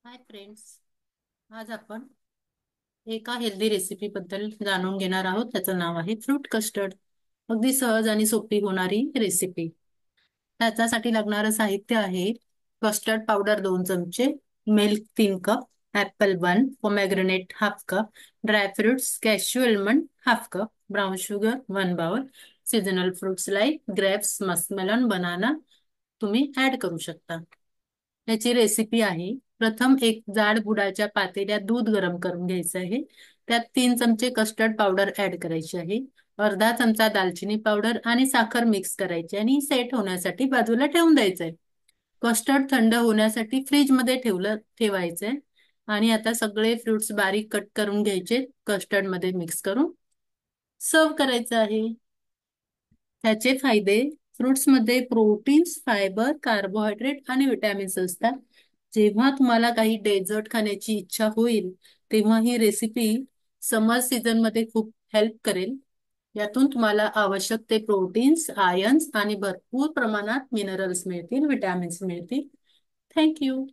Hi friends. आज आपण एका हेल्दी रेसिपी बद्दल जाणून घेणार आहोत. त्याचं नाव आहे फ्रूट कस्टर्ड. अगदी सहज आणि सोपी होणारी रेसिपी. त्याच्यासाठी लागणारं साहित्य आहे: कस्टर्ड पावडर 2 चमचे, milk 3 cup, apple 1, pomegranate half cup, dry fruits cashew almond half cup, brown sugar 1 bowl, seasonal fruits like grapes, muskmelon, banana तुम्ही ऍड करू शकता. याची रेसिपी आहे: प्रथम एक जाड बुडाच्या पातेल्यात दूध गरम करून घ्यायचं आहे. त्यात 3 चमचे कस्टर्ड पावडर ऍड करायची आहे. अर्धा चमचा दालचिनी पावडर आणि साखर मिक्स करायची आणि सेट होण्यासाठी बाजूला ठेवून द्यायचंय. कस्टर्ड थंड होण्यासाठी फ्रीज मध्ये ठेवायचंय. आणि आता सगळे फ्रुट्स बारीक कट करून घ्यायचे, कस्टर्ड मध्ये मिक्स करून सर्व करायचं आहे. ह्याचे फायदे: फ्रुट्समध्ये प्रोटीन्स, फायबर, कार्बोहायड्रेट आणि विटॅमिन्स असतात. जेव्हा तुम्हाला काही डेझर्ट खाण्याची इच्छा होईल, तेव्हा ही रेसिपी समर सीझन मध्ये खूप हेल्प करेल. यातून तुम्हाला आवश्यक ते प्रोटीन्स, आयन्स आणि भरपूर प्रमाणात मिनरल्स मिळतील, विटॅमिन्स मिळतील. थँक्यू.